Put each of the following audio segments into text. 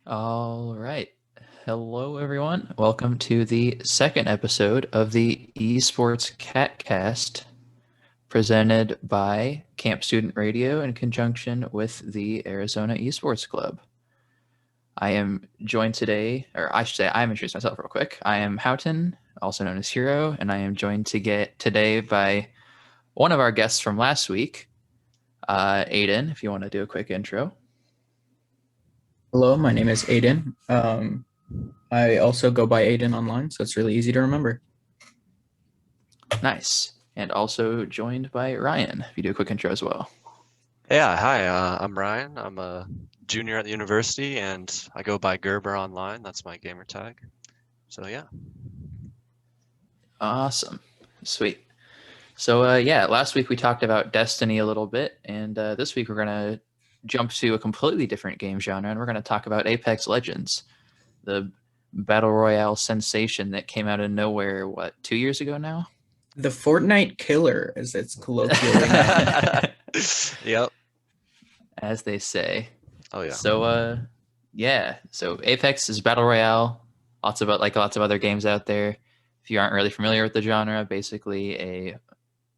All right. Hello, everyone. Welcome to the second episode of the Esports Catcast, presented by Camp Student Radio in conjunction with the Arizona Esports Club. I am joined today, or I should say, I'm introduced myself real quick. I am Houghton, also known as Hero, and I am joined today by one of our guests from last week, Aiden. If you want to do a quick intro. Hello, my name is Aiden. I also go by Aiden online, so it's really easy to remember. Nice. And also joined by Ryan, if you do a quick intro as well. Yeah, hi, I'm Ryan. I'm a junior at the university and I go by Gerber online. That's my gamer tag. So yeah. Awesome. Sweet. So last week we talked about Destiny a little bit, and this week we're going to jump to a completely different game genre, and we're going to talk about Apex Legends, the Battle Royale sensation that came out of nowhere, 2 years ago now? The Fortnite killer, as it's colloquially known. Yep. As they say. Oh yeah. So so Apex is Battle Royale, lots of other games out there. If you aren't really familiar with the genre, basically a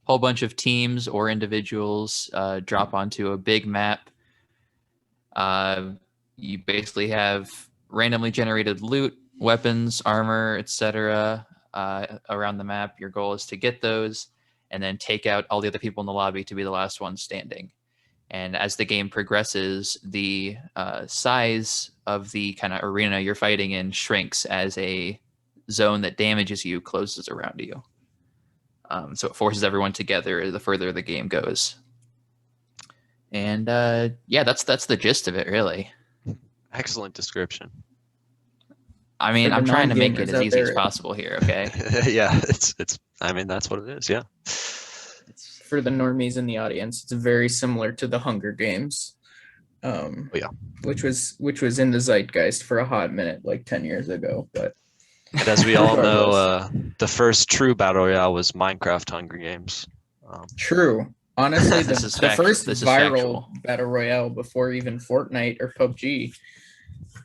whole bunch of teams or individuals drop onto a big map. You basically have randomly generated loot, weapons, armor, etc. Around the map. Your goal is to get those and then take out all the other people in the lobby to be the last one standing. And as the game progresses, the size of the kind of arena you're fighting in shrinks as a zone that damages you closes around you. So it forces everyone together the further the game goes. And that's the gist of it, really. Excellent description. I mean, I'm trying to make it as easy as possible here, okay? Yeah, I mean, that's what it is, yeah. For the normies in the audience, it's very similar to the Hunger Games. Which was in the zeitgeist for a hot minute, like 10 years ago. But and as we all know, the first true Battle Royale was Minecraft Hunger Games. True. Honestly, the first viral factual Battle Royale before even Fortnite or PUBG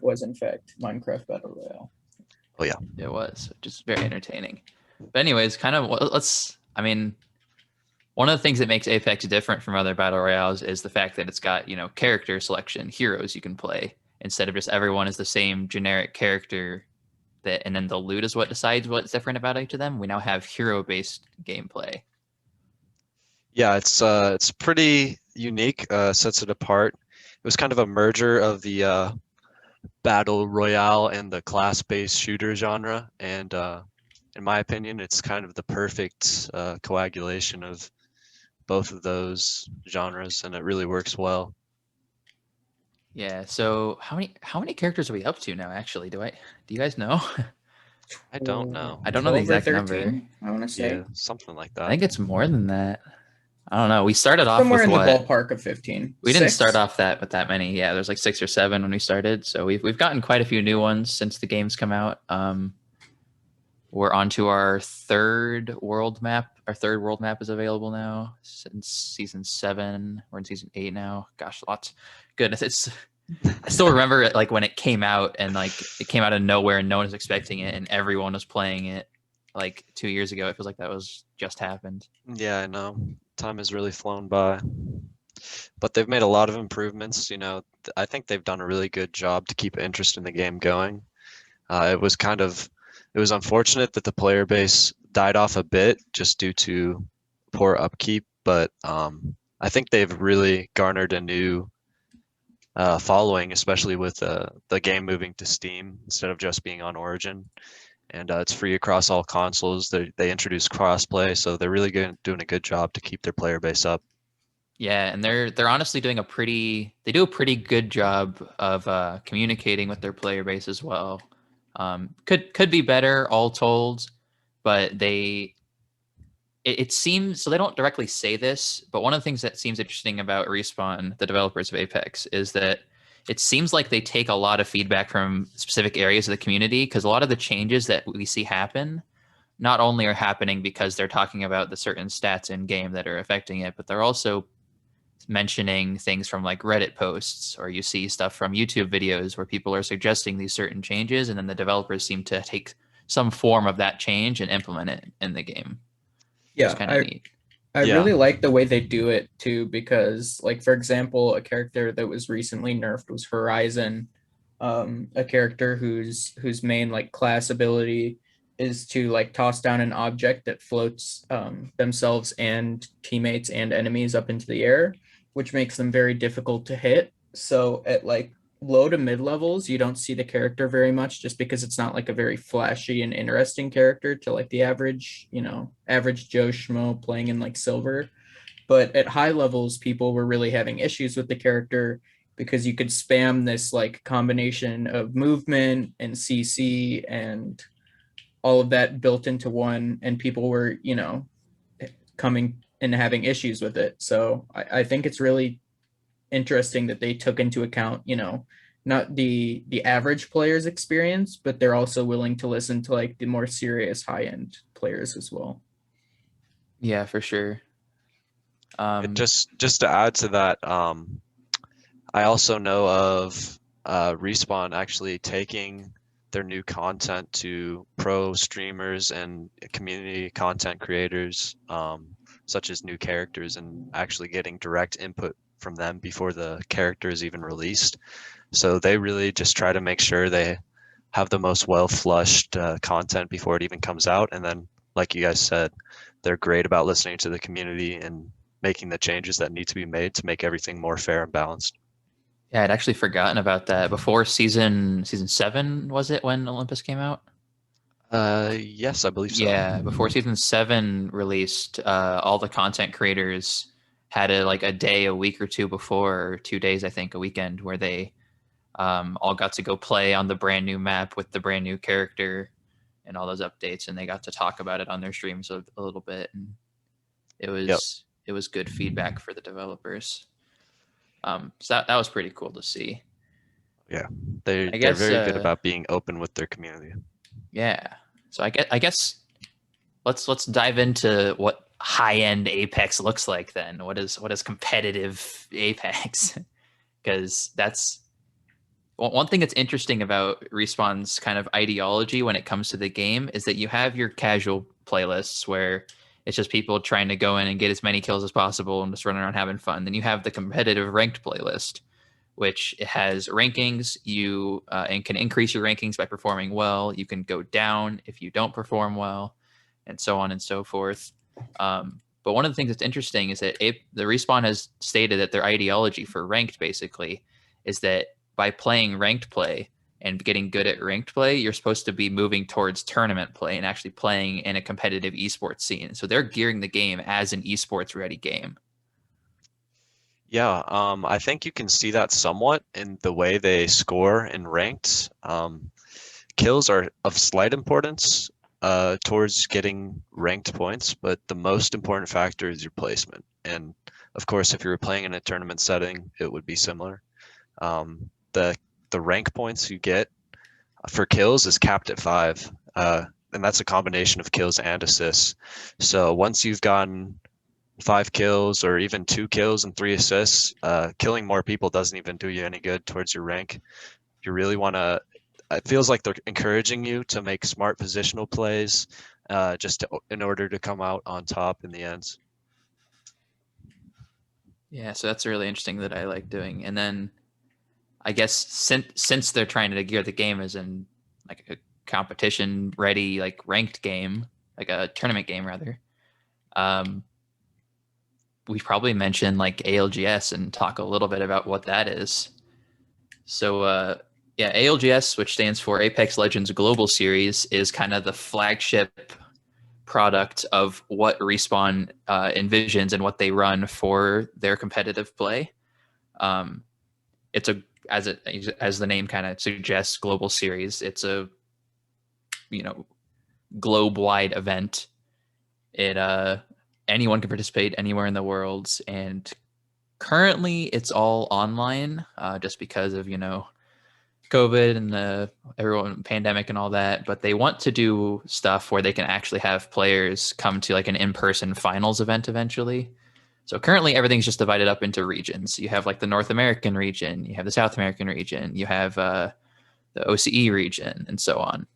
was, in fact, Minecraft Battle Royale. Oh, yeah. It was. Just very entertaining. But anyways, one of the things that makes Apex different from other Battle Royales is the fact that it's got, character selection, heroes you can play, instead of just everyone is the same generic character, and then the loot is what decides what's different about each of them. We now have hero-based gameplay. Yeah, it's pretty unique, sets it apart. It was kind of a merger of the Battle Royale and the class-based shooter genre, and in my opinion, it's kind of the perfect coagulation of both of those genres, and it really works well. Yeah. So how many characters are we up to now? Actually, do you guys know? I don't know. I don't know the exact number. I want to say something like that. I think it's more than that. I don't know. We started off somewhere with in the ballpark of 15. We didn't start off with that many. Yeah, there's like 6 or 7 when we started. So we've gotten quite a few new ones since the game's come out. We're onto our third world map. Our third world map is available now since season 7. We're in season 8 now. Gosh, lots. Goodness, I still remember it like when it came out, and like it came out of nowhere and no one was expecting it, and everyone was playing it like 2 years ago. It feels like that was just happened. Yeah, I know. Time has really flown by. But they've made a lot of improvements. I think they've done a really good job to keep interest in the game going. It was unfortunate that the player base died off a bit just due to poor upkeep, but I think they've really garnered a new following, especially with the game moving to Steam instead of just being on Origin. And it's free across all consoles. They introduced crossplay, so they're really doing a good job to keep their player base up. Yeah, and they're honestly doing a pretty good job of communicating with their player base as well. Could be better, all told, but it seems, so they don't directly say this, but one of the things that seems interesting about Respawn, the developers of Apex, is that it seems like they take a lot of feedback from specific areas of the community, because a lot of the changes that we see happen not only are happening because they're talking about the certain stats in game that are affecting it, but they're also mentioning things from like Reddit posts, or you see stuff from YouTube videos where people are suggesting these certain changes, and then the developers seem to take some form of that change and implement it in the game. Yeah, it's kind of neat. I really like the way they do it too, because like for example, a character that was recently nerfed was Horizon, a character whose main like class ability is to like toss down an object that floats themselves and teammates and enemies up into the air, which makes them very difficult to hit. So at like low to mid levels, you don't see the character very much, just because it's not like a very flashy and interesting character to like the average, average Joe Schmo playing in like silver. But at high levels, people were really having issues with the character because you could spam this like combination of movement and CC and all of that built into one, and people were, coming and having issues with it. So I think it's really interesting that they took into account, not the average player's experience, but they're also willing to listen to like the more serious high end players as well. Yeah, for sure. Just to add to that, I also know of Respawn actually taking their new content to pro streamers and community content creators, such as new characters, and actually getting direct input from them before the character is even released. So they really just try to make sure they have the most well-flushed content before it even comes out. And then, like you guys said, they're great about listening to the community and making the changes that need to be made to make everything more fair and balanced. Yeah, I'd actually forgotten about that. Before season 7, was it, when Olympus came out? Yes, I believe so. Yeah, before season 7 released, all the content creators had a day, a week or two before, or 2 days, I think, a weekend, where they all got to go play on the brand new map with the brand new character and all those updates, and they got to talk about it on their streams a little bit, and it was good feedback for the developers. So that was pretty cool to see. Yeah, they're very good about being open with their community. Yeah, so I guess let's dive into what high-end Apex looks like then. What is competitive Apex? Because that's one thing that's interesting about Respawn's kind of ideology when it comes to the game, is that you have your casual playlists where it's just people trying to go in and get as many kills as possible and just run around having fun. Then you have the competitive ranked playlist, which has rankings. You and can increase your rankings by performing well. You can go down if you don't perform well, and so on and so forth. But one of the things that's interesting is that the Respawn has stated that their ideology for ranked basically is that by playing ranked play and getting good at ranked play, you're supposed to be moving towards tournament play and actually playing in a competitive esports scene. So they're gearing the game as an esports ready game. Yeah, I think you can see that somewhat in the way they score in ranked. Kills are of slight importance towards getting ranked points, but the most important factor is your placement. And of course, if you were playing in a tournament setting, it would be similar. The rank points you get for kills is capped at 5, and that's a combination of kills and assists. So once you've gotten 5 kills or even 2 kills and 3 assists, killing more people doesn't even do you any good towards your rank. You really want to, it feels like they're encouraging you to make smart positional plays in order to come out on top in the end. Yeah, so that's really interesting that I like doing. And then I guess since they're trying to gear the game as in like a competition ready, like ranked game, like a tournament game rather, we probably mention like ALGS and talk a little bit about what that is. So yeah, ALGS, which stands for Apex Legends Global Series, is kind of the flagship product of what Respawn envisions and what they run for their competitive play. It's as the name kind of suggests, global series. It's a globe-wide event. It anyone can participate anywhere in the world, and currently it's all online, just because of COVID and the everyone pandemic and all that. But they want to do stuff where they can actually have players come to like an in-person finals event eventually. So currently everything's just divided up into regions. You have like the North American region, you have the South American region, you have the OCE region, and so on.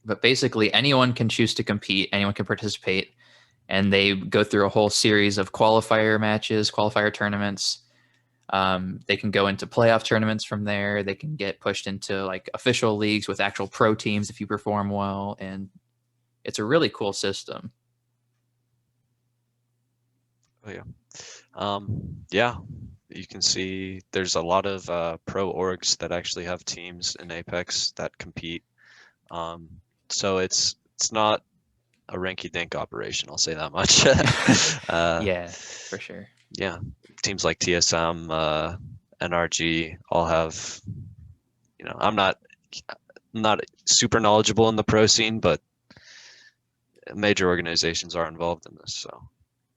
But basically anyone can choose to compete, anyone can participate, and they go through a whole series of qualifier matches, qualifier tournaments. They can go into playoff tournaments from there. They can get pushed into like official leagues with actual pro teams if you perform well, and it's a really cool system. Oh yeah. Yeah, you can see there's a lot of pro orgs that actually have teams in Apex that compete. So it's not a rinky-dink operation, I'll say that much. Yeah, for sure. Yeah, teams like TSM, NRG all have, I'm not super knowledgeable in the pro scene, but major organizations are involved in this. So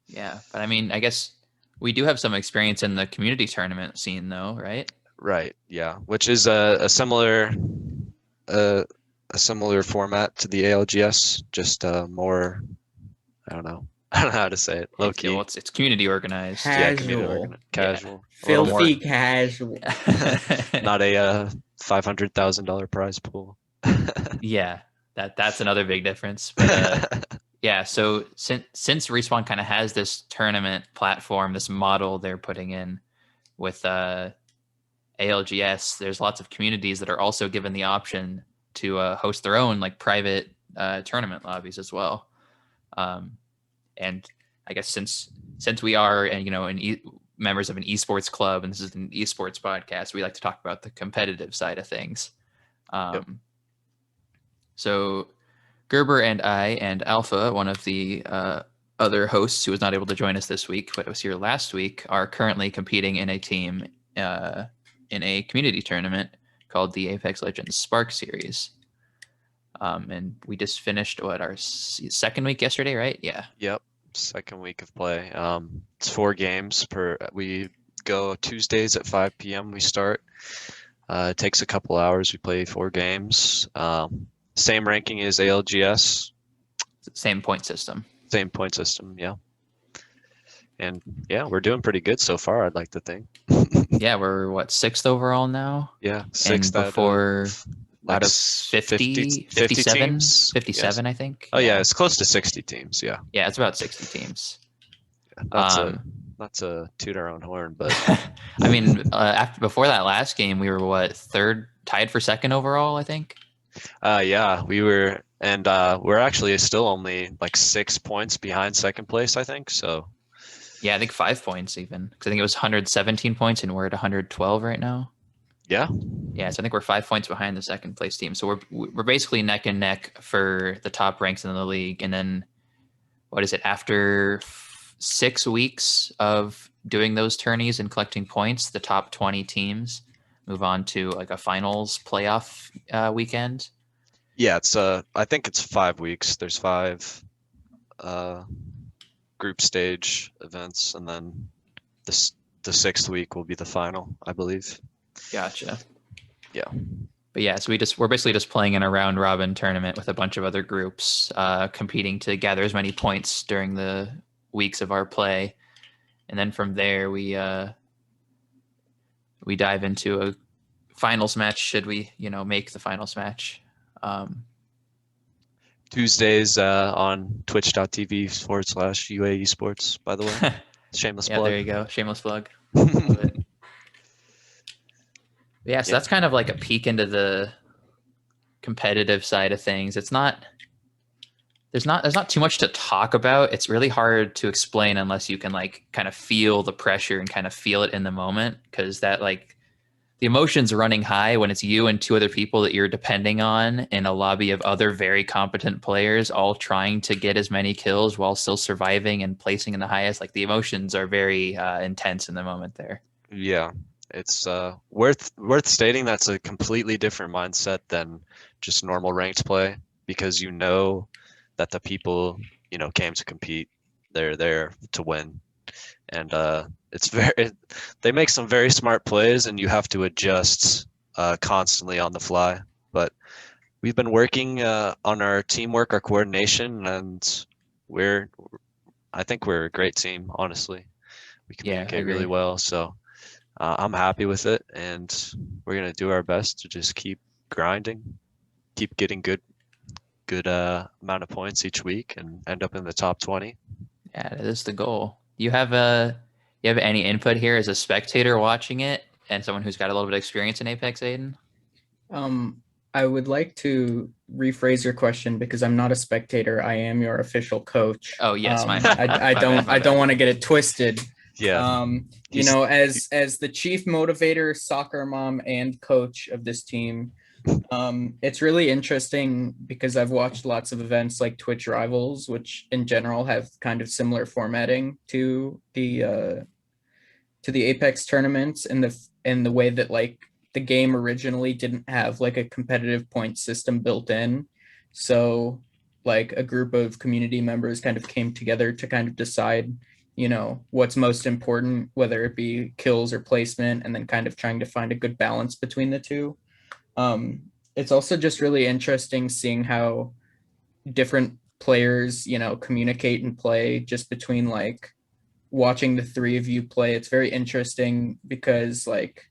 yeah, but I mean, I guess we do have some experience in the community tournament scene, though, right? Right. Yeah, which is a similar format to the ALGS, just more. I don't know. I don't know how to say it. Low key. Well, it's community organized. Casual. Casual. Filthy casual. Not a $500,000 prize pool. Yeah, that's another big difference. But yeah, so since Respawn kind of has this tournament platform, this model they're putting in with ALGS, there's lots of communities that are also given the option to host their own like private tournament lobbies as well. And I guess since we are members of an esports club, and this is an esports podcast, we like to talk about the competitive side of things. Yep. So Gerber and I and Alpha, one of the other hosts who was not able to join us this week but was here last week, are currently competing in a team in a community tournament called the Apex Legends Spark Series. And we just finished our second week yesterday, right? Yeah. Yep. Second week of play. It's 4 games we go Tuesdays at 5 p.m. we start. It takes a couple hours. We play 4 games. Same ranking as ALGS. Same point system. Same point system, yeah. And yeah, we're doing pretty good so far, I'd like to think. Yeah, we're 6th overall now? Yeah, 6th out of 57 teams? 57, yes. I think. Oh yeah, it's close to 60 teams. Yeah. Yeah, it's about 60 teams. Yeah, not to toot our own horn, but I mean, before that last game, we were third, tied for second overall, I think. Yeah, we were, and we're actually still only like 6 points behind second place, I think. So yeah, I think 5 points even, because I think it was 117 points and we're at 112 right now. Yeah. Yeah, so I think we're 5 points behind the second place team. So we're basically neck and neck for the top ranks in the league. And then, what is it? After 6 weeks of doing those tourneys and collecting points, the top 20 teams move on to like a finals playoff weekend. Yeah, it's I think it's 5 weeks. There's 5 group stage events, and then the 6th week will be the final, I believe. Gotcha. Yeah. But yeah, so we're basically just playing in a round robin tournament with a bunch of other groups, competing to gather as many points during the weeks of our play, and then from there we dive into a finals match. Should we, make the finals match? Tuesdays on twitch.tv/UA Esports, by the way. Shameless plug. Yeah, there you go. Shameless plug. Love it. Yeah, so that's kind of like a peek into the competitive side of things. There's not too much to talk about. It's really hard to explain unless you can like kind of feel the pressure and kind of feel it in the moment, because that like the emotions running high when it's you and 2 other people that you're depending on in a lobby of other very competent players, all trying to get as many kills while still surviving and placing in the highest. Like the emotions are very intense in the moment there. Yeah, it's worth stating that's a completely different mindset than just normal ranked play, because that the people came to compete. They're there to win. And they make some very smart plays, and you have to adjust constantly on the fly. But we've been working on our teamwork, our coordination, and we're I think we're a great team, honestly. We Yeah, I communicate really agree. well, so I'm happy with it, and we're gonna do our best to just keep grinding, keep getting good amount of points each week, and end up in the top 20. Yeah, that is the goal. You have any input here as a spectator watching it and someone who's got a little bit of experience in Apex, Aiden? I would like to rephrase your question because I'm not a spectator. I am your official coach. Oh yes, my bad. I My bad, don't my bad. want to get it twisted. Yeah, You he's know, as the chief motivator, soccer mom, and coach of this team, it's really interesting because I've watched lots of events like Twitch Rivals, which in general have kind of similar formatting to the Apex tournaments, and the way that like the game originally didn't have like a competitive point system built in. So like a group of community members kind of came together to kind of decide, you know, what's most important, whether it be kills or placement, and then kind of trying to find a good balance between the two. It's also just really interesting seeing how different players, you know, communicate and play just between like watching the three of you play. It's very interesting because like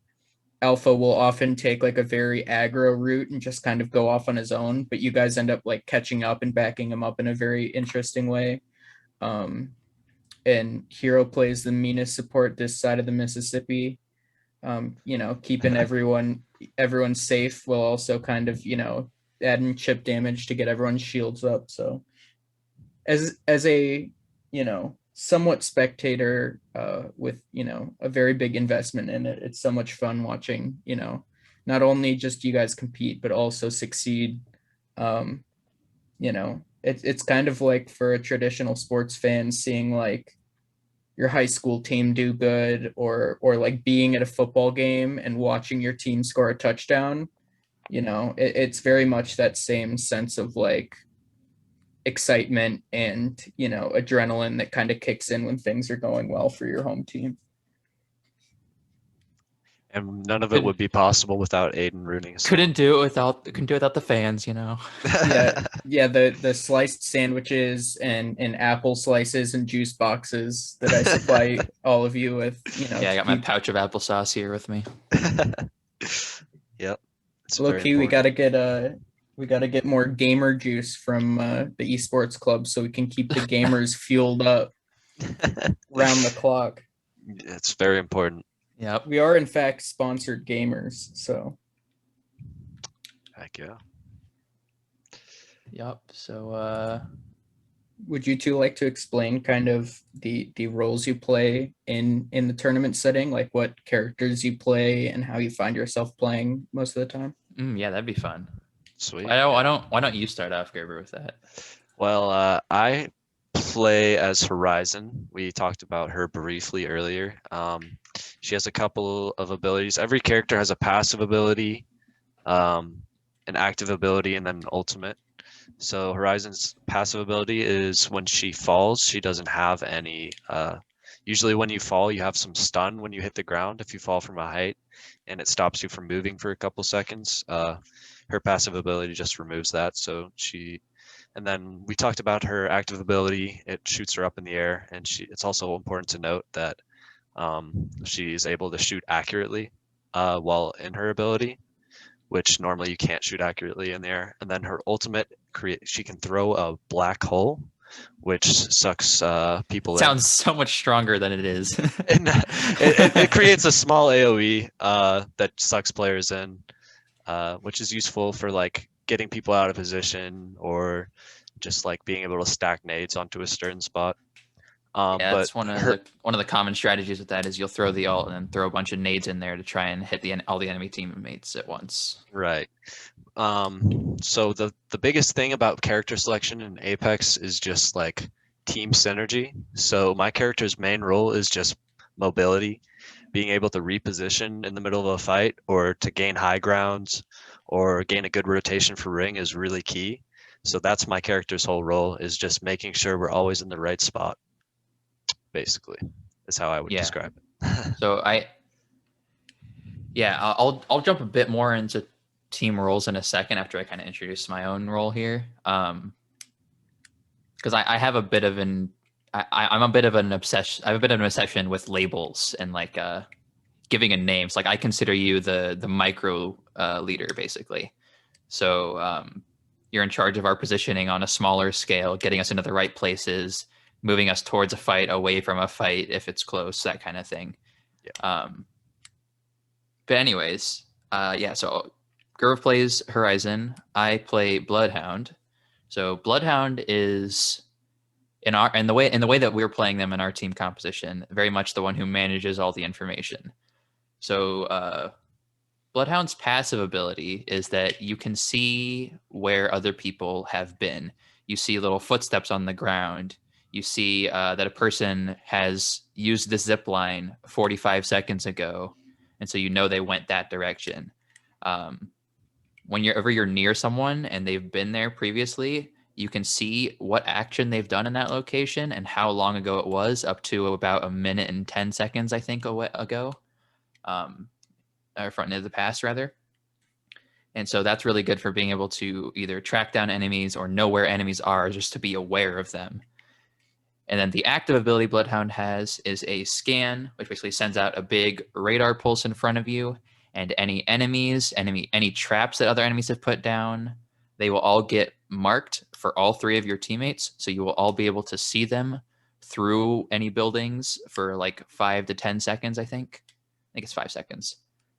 Alpha will often take like a very aggro route and just kind of go off on his own, but you guys end up like catching up and backing him up in a very interesting way. Um, and Hero plays the meanest support this side of the Mississippi. You know, keeping everyone safe while also kind of, you know, adding chip damage to get everyone's shields up. So as a, you know, somewhat spectator with, you know, a very big investment in it, it's so much fun watching, you know, not only just you guys compete but also succeed. um you know, it's kind of like for a traditional sports fan seeing like your high school team do good, or like being at a football game and watching your team score a touchdown. You know, it's very much that same sense of like excitement and, you know, adrenaline that kind of kicks in when things are going well for your home team. and none of it would be possible without Aiden rooting us Couldn't do it without the fans, you know. Yeah, yeah, the sliced sandwiches and apple slices and juice boxes that I supply all of you with, you know, Yeah, I to got my keep pouch of applesauce here with me. Yep, it's low very key. important. We gotta get more gamer juice from the esports club so we can keep the gamers fueled up round the clock. It's very important. Yep. We are in fact sponsored gamers, so Heck yeah. Yep. So would you two like to explain kind of the roles you play in the tournament setting, like what characters you play and how you find yourself playing most of the time? yeah, that'd be fun. Sweet. Why don't you start off, Gerber, with that? Well, I play as Horizon. We talked about her briefly earlier. She has a couple of abilities. Every character has a passive ability, an active ability, and then an ultimate. So Horizon's passive ability is when she falls, she doesn't have any. Usually, when you fall, you have some stun when you hit the ground if you fall from a height, and it stops you from moving for a couple seconds. Her passive ability just removes that. And then we talked about her active ability. It shoots her up in the air, and it's also important to note that she is able to shoot accurately while in her ability, which normally you can't shoot accurately in the air. And then her ultimate, she can throw a black hole, which sucks people in. Sounds so much stronger than it is. And it creates a small AoE that sucks players in, which is useful for like getting people out of position or just like being able to stack nades onto a certain spot. Yeah, But that's one of her, the common strategies with that is you'll throw the ult and then throw a bunch of nades in there to try and hit all the enemy teammates at once. right. So the biggest thing about character selection in Apex is just like team synergy. So my character's main role is just mobility, being able to reposition in the middle of a fight or to gain high grounds or gain a good rotation for ring is really key. So that's my character's whole role, is just making sure we're always in the right spot, basically, is how I would Yeah. describe it. So I'll jump a bit more into team roles in a second after I kind of introduce my own role here. Because I have a bit of an I'm a bit of an obsession. I have a bit of an obsession with labels and like giving a name. So like I consider you the micro leader basically. So you're in charge of our positioning on a smaller scale, getting us into the right places, moving us towards a fight, away from a fight if it's close, that kind of thing. Yeah. But anyways, yeah. So Grove plays Horizon. I play Bloodhound. So Bloodhound is in the way that we're playing them in our team composition, very much the one who manages all the information. So Bloodhound's passive ability is that you can see where other people have been. You see little footsteps on the ground. You see that a person has used the zip line 45 seconds ago, and so you know they went that direction. Whenever you're near someone and they've been there previously, you can see what action they've done in that location and how long ago it was, up to about a minute and 10 seconds, I think, ago. Or front of the past, rather. And so that's really good for being able to either track down enemies or know where enemies are, just to be aware of them. And then the active ability Bloodhound has is a scan, which basically sends out a big radar pulse in front of you, and any enemies, any traps that other enemies have put down, they will all get marked for all three of your teammates. So you will all be able to see them through any buildings for like 5 to 10 seconds, I think. I think it's 5 seconds.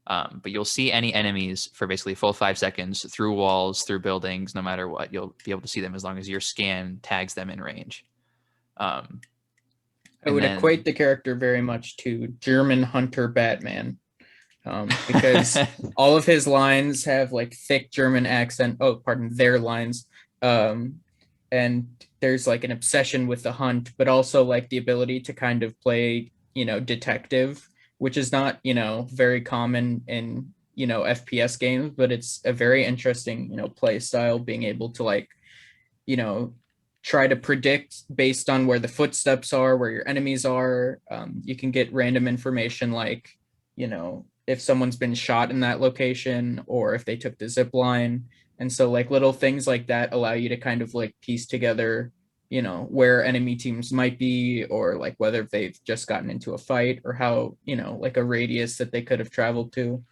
But you'll see any enemies for basically full 5 seconds through walls, through buildings, no matter what. You'll be able to see them as long as your scan tags them in range. I would equate the character very much to German Hunter Batman, because all of his lines have like thick German accent. Oh, pardon, their lines. And there's like an obsession with the hunt, but also like the ability to kind of play, detective, which is not, very common in, FPS games, but it's a very interesting, play style, being able to like, try to predict based on where the footsteps are, where your enemies are. You can get random information like, if someone's been shot in that location or if they took the zip line. And so like little things like that allow you to kind of like piece together, where enemy teams might be, or like whether they've just gotten into a fight, or how, like a radius that they could have traveled to,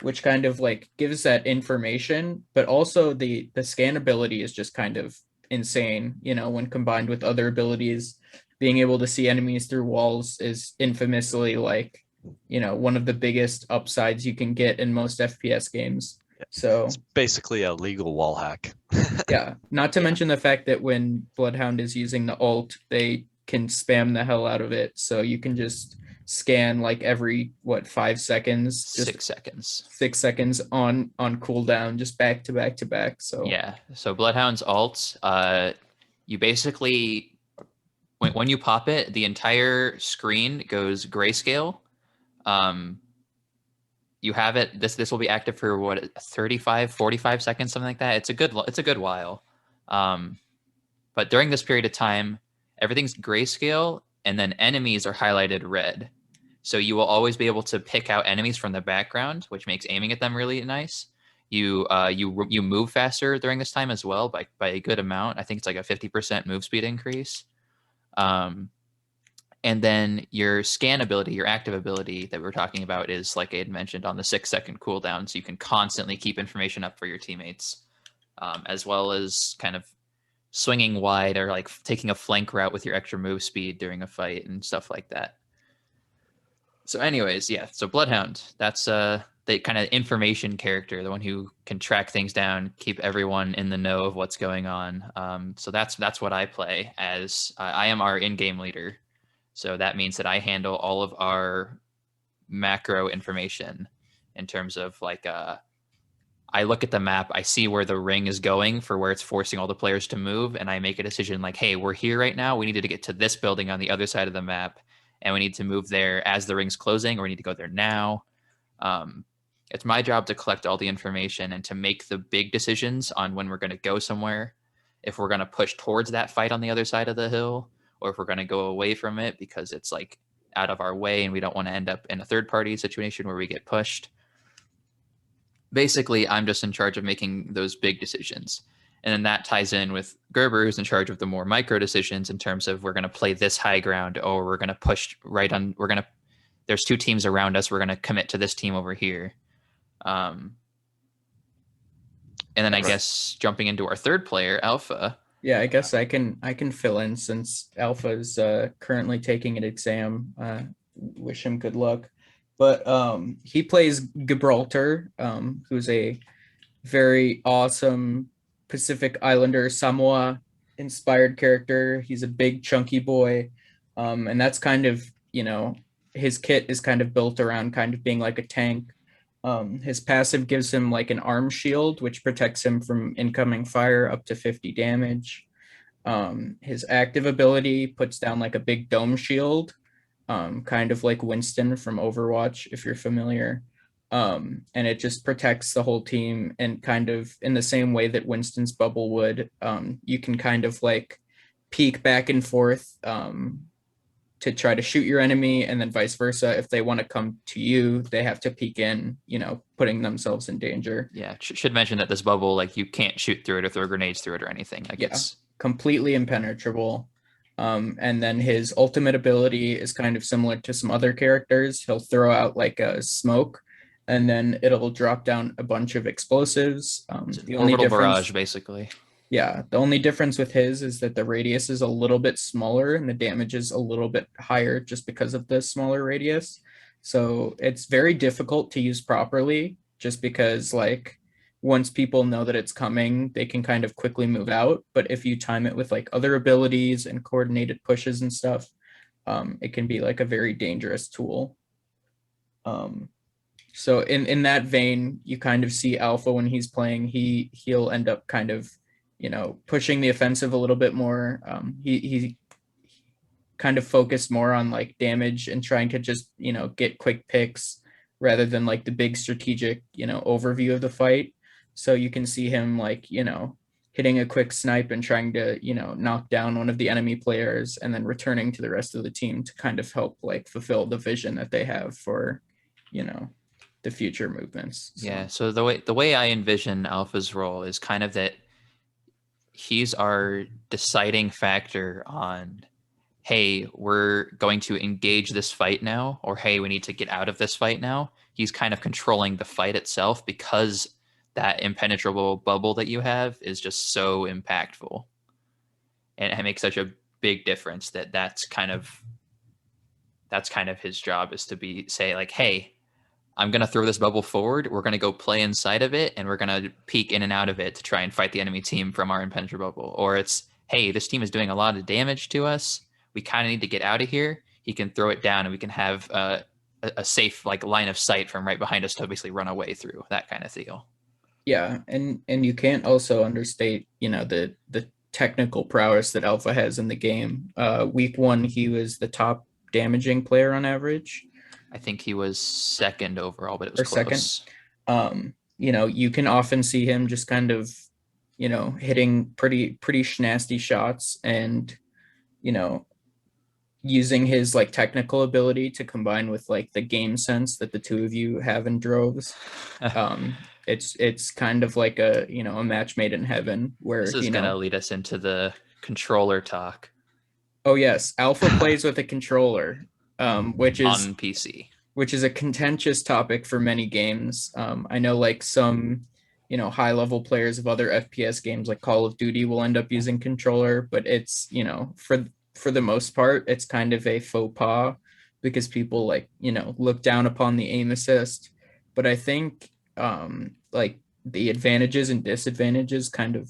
which kind of like gives that information. But also the scan ability is just kind of insane, when combined with other abilities. Being able to see enemies through walls is infamously like, one of the biggest upsides you can get in most FPS games. So it's basically a legal wall hack. yeah, not to mention the fact that when Bloodhound is using the ult, they can spam the hell out of it. So you can just scan like every 5 seconds, just 6 seconds. 6 seconds on cooldown, just back to back to back. So yeah, so Bloodhound's ult, you basically when you pop it, the entire screen goes grayscale. You have it, this will be active for what, 35 45 seconds, something like that. It's a good while. But during this period of time, everything's grayscale, and then enemies are highlighted red. So you will always be able to pick out enemies from the background, which makes aiming at them really nice. You move faster during this time as well, by a good amount. I think it's like a 50% move speed increase. And then your scan ability, your active ability that we were talking about, is like I had mentioned, on the 6 second cooldown. So you can constantly keep information up for your teammates, as well as kind of swinging wide or like taking a flank route with your extra move speed during a fight and stuff like that. So anyways, yeah, so Bloodhound, that's the kind of information character, the one who can track things down, keep everyone in the know of what's going on. So that's what I play as. I am our in-game leader. So that means that I handle all of our macro information in terms of like, I look at the map, I see where the ring is going for where it's forcing all the players to move, and I make a decision like, hey, we're here right now. We needed to get to this building on the other side of the map, and we need to move there as the ring's closing, or we need to go there now. It's my job to collect all the information and to make the big decisions on when we're going to go somewhere, if we're going to push towards that fight on the other side of the hill, or if we're going to go away from it because it's like out of our way and we don't want to end up in a third party situation where we get pushed. Basically, I'm just in charge of making those big decisions. And then that ties in with Gerber, who's in charge of the more micro decisions in terms of we're going to play this high ground, or we're going to push right on. There's 2 teams around us. We're going to commit to this team over here. And then I guess jumping into our third player, Alpha. Yeah, I guess I can fill in since Alpha's currently taking an exam. Wish him good luck. But he plays Gibraltar, who's a very awesome Pacific Islander Samoa inspired character. He's a big chunky boy. And that's kind of, his kit is kind of built around kind of being like a tank. His passive gives him like an arm shield, which protects him from incoming fire up to 50 damage. His active ability puts down like a big dome shield, kind of like Winston from Overwatch, if you're familiar. And it just protects the whole team, and kind of in the same way that Winston's bubble would. You can kind of like peek back and forth to try to shoot your enemy, and then vice versa. If they want to come to you, they have to peek in, putting themselves in danger. Yeah, should mention that this bubble, like, you can't shoot through it or throw grenades through it or anything. Like, it's completely impenetrable. And then his ultimate ability is kind of similar to some other characters. He'll throw out like a smoke, and then it'll drop down a bunch of explosives. The only orbital difference, barrage, basically. Yeah, the only difference with his is that the radius is a little bit smaller and the damage is a little bit higher just because of the smaller radius. So it's very difficult to use properly, just because like once people know that it's coming, they can kind of quickly move out. But if you time it with like other abilities and coordinated pushes and stuff, it can be like a very dangerous tool. So in that vein, you kind of see Alpha when he's playing, he'll end up kind of, pushing the offensive a little bit more. He kind of focused more on like damage and trying to just, get quick picks rather than like the big strategic, overview of the fight. So you can see him like, hitting a quick snipe and trying to, knock down one of the enemy players, and then returning to the rest of the team to kind of help like fulfill the vision that they have for, the future movements. So. Yeah. So the way I envision Alpha's role is kind of that he's our deciding factor on, hey, we're going to engage this fight now, or hey, we need to get out of this fight now. He's kind of controlling the fight itself, because that impenetrable bubble that you have is just so impactful, and it makes such a big difference that's kind of his job, is to say like, hey, I'm going to throw this bubble forward. We're going to go play inside of it, and we're going to peek in and out of it to try and fight the enemy team from our impenetrable bubble. Or it's, hey, this team is doing a lot of damage to us. We kind of need to get out of here. He can throw it down, and we can have a safe like line of sight from right behind us to basically run away through, that kind of deal. Yeah, and you can't also understate, the technical prowess that Alpha has in the game. Week 1, he was the top damaging player on average. I think he was second overall, but it was close. Second. You can often see him just kind of, hitting pretty nasty shots, and, using his like technical ability to combine with like the game sense that the two of you have in droves. It's kind of like a, a match made in heaven, where this is going to lead us into the controller talk. Oh yes, Alpha plays with a controller. Which is on PC, which is a contentious topic for many games. I know like some, high level players of other FPS games like Call of Duty will end up using controller, but it's, for the most part, it's kind of a faux pas, because people like, look down upon the aim assist. But I think like the advantages and disadvantages kind of,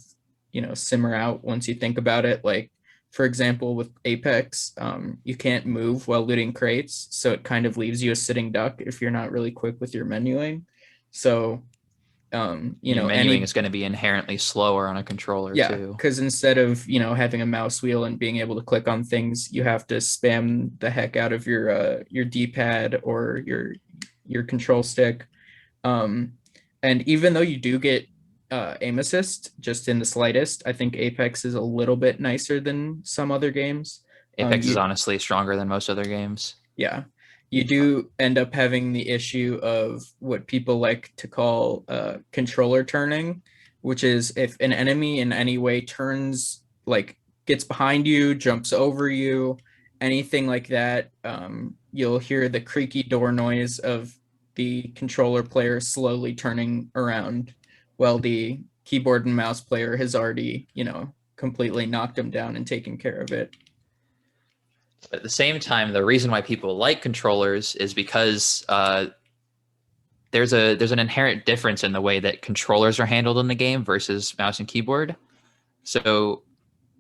simmer out once you think about it. Like, for example, with Apex, you can't move while looting crates, so it kind of leaves you a sitting duck if you're not really quick with your menuing. So, menuing is going to be inherently slower on a controller too. Because instead of having a mouse wheel and being able to click on things, you have to spam the heck out of your D-pad or your control stick. And even though you do get aim assist just in the slightest, I think Apex is a little bit nicer than some other games. Apex is honestly stronger than most other games. Yeah, you do end up having the issue of what people like to call controller turning, which is if an enemy in any way turns, like gets behind you, jumps over you, anything like that, you'll hear the creaky door noise of the controller player slowly turning around while the keyboard and mouse player has already, completely knocked him down and taken care of it. But at the same time, the reason why people like controllers is because there's an inherent difference in the way that controllers are handled in the game versus mouse and keyboard. So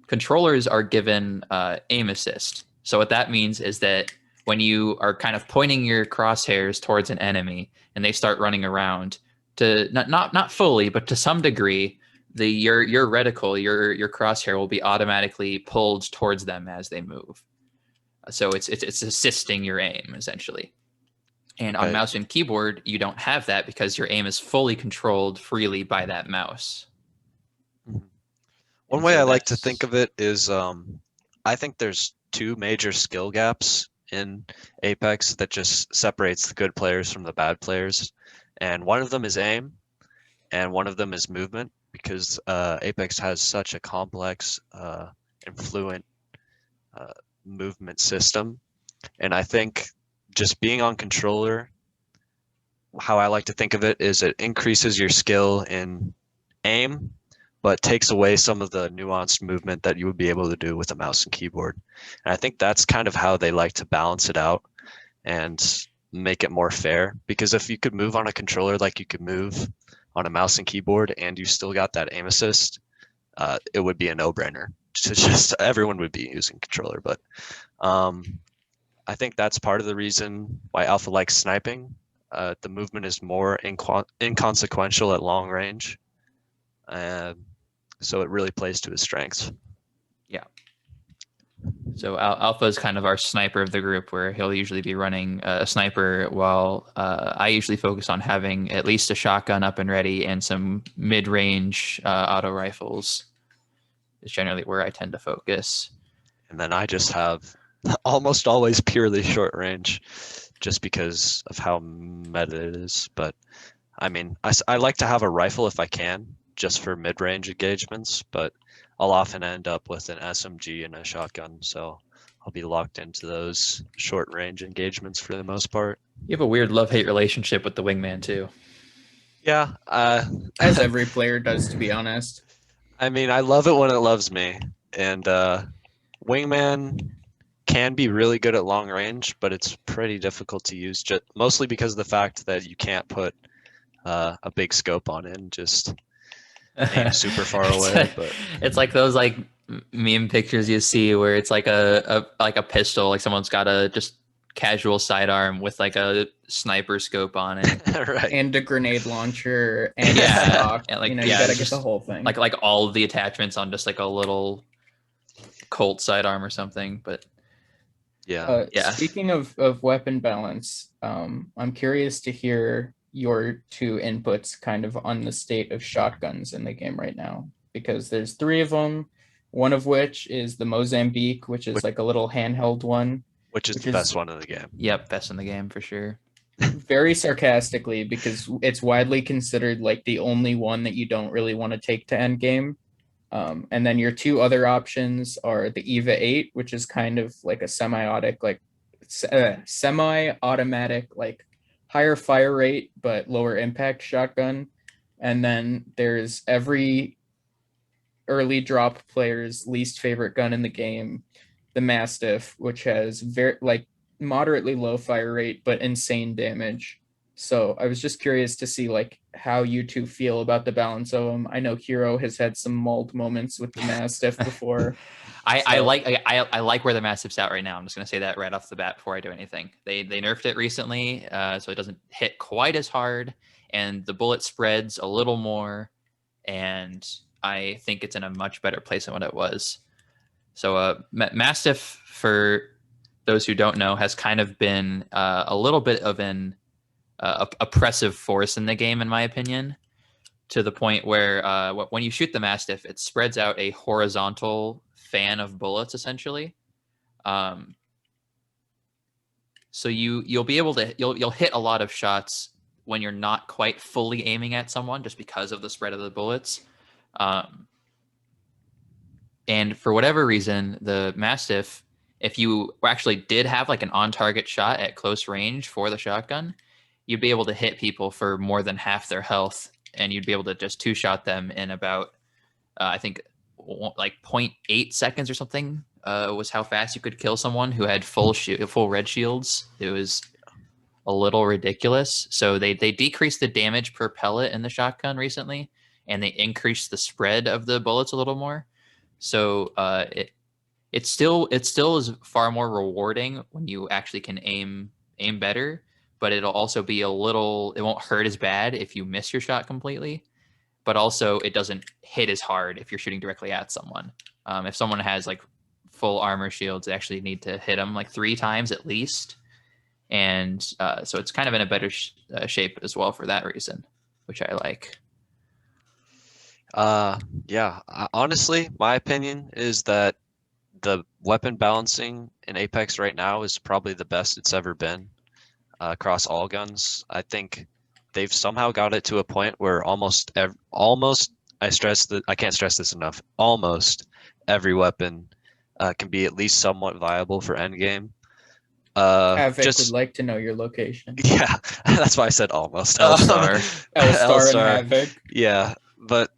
controllers are given aim assist. So what that means is that when you are kind of pointing your crosshairs towards an enemy and they start running around, to not fully, but to some degree, your reticle, your crosshair will be automatically pulled towards them as they move. So it's assisting your aim essentially. And on mouse and keyboard, you don't have that because your aim is fully controlled freely by that mouse. One way I like to think of it is I think there's two major skill gaps in Apex that just separates the good players from the bad players. And one of them is aim, and one of them is movement, because Apex has such a complex and fluent movement system. And I think just being on controller, how I like to think of it is it increases your skill in aim, but takes away some of the nuanced movement that you would be able to do with a mouse and keyboard. And I think that's kind of how they like to balance it out and make it more fair. Because if you could move on a controller like you could move on a mouse and keyboard and you still got that aim assist, it would be a no-brainer. Just everyone would be using controller. But I think that's part of the reason why Alpha likes sniping. The movement is more inconsequential at long range. So it really plays to his strengths. Yeah. So Alpha is kind of our sniper of the group, where he'll usually be running a sniper, while I usually focus on having at least a shotgun up and ready and some mid-range auto rifles. Is generally where I tend to focus. And then I just have almost always purely short range, just because of how meta it is. But I mean, I like to have a rifle if I can, just for mid-range engagements, but I'll often end up with an SMG and a shotgun, so I'll be locked into those short-range engagements for the most part. You have a weird love-hate relationship with the wingman too. Yeah. As every player does, to be honest. I mean, I love it when it loves me, and wingman can be really good at long range, but it's pretty difficult to use, just mostly because of the fact that you can't put a big scope on it and just aim super far away. But it's like those like meme pictures you see where it's like a pistol, like someone's got a just casual sidearm with like a sniper scope on it, right. And a grenade launcher and stock. And like, you gotta get the whole thing. Like all of the attachments on just like a little Colt sidearm or something. But yeah. Speaking of weapon balance, I'm curious to hear your two inputs kind of on the state of shotguns in the game right now, because there's three of them, one of which is the Mozambique, which is like a little handheld one. Which is the best one in the game. Yep, best in the game for sure. Very sarcastically, because it's widely considered like the only one that you don't really want to take to end game. And then your two other options are the EVA 8, which is kind of like a semi-automatic, like higher fire rate but lower impact shotgun. And then there's every early drop player's least favorite gun in the game, the Mastiff, which has very like moderately low fire rate but insane damage. So I was just curious to see like how you two feel about the balance of them. I know Hero has had some mauled moments with the Mastiff before. I like where the Mastiff's at right now. I'm just gonna say that right off the bat before I do anything. They nerfed it recently, so it doesn't hit quite as hard, and the bullet spreads a little more, and I think it's in a much better place than what it was. So Mastiff, for those who don't know, has kind of been a little bit of an oppressive force in the game, in my opinion, to the point where when you shoot the Mastiff, it spreads out a horizontal fan of bullets, essentially. So you'll be able to you'll hit a lot of shots when you're not quite fully aiming at someone just because of the spread of the bullets. And for whatever reason, the Mastiff, if you actually did have like an on-target shot at close range for the shotgun, you'd be able to hit people for more than half their health, and you'd be able to just two-shot them in about, I think, like 0.8 seconds or something. Was how fast you could kill someone who had full red shields. It was a little ridiculous. So they decreased the damage per pellet in the shotgun recently, and they increased the spread of the bullets a little more. So it still is far more rewarding when you actually can aim better, but it'll also be it won't hurt as bad if you miss your shot completely, but also it doesn't hit as hard if you're shooting directly at someone. If someone has like full armor shields, they actually need to hit them like 3 times at least, and so it's kind of in a better shape as well for that reason, which I like. Yeah, honestly, my opinion is that the weapon balancing in Apex right now is probably the best it's ever been across all guns. I think they've somehow got it to a point where almost I can't stress this enough. Almost every weapon can be at least somewhat viable for endgame. Havoc would like to know your location. Yeah, that's why I said almost. L-Star. L-Star and Havoc. Yeah, but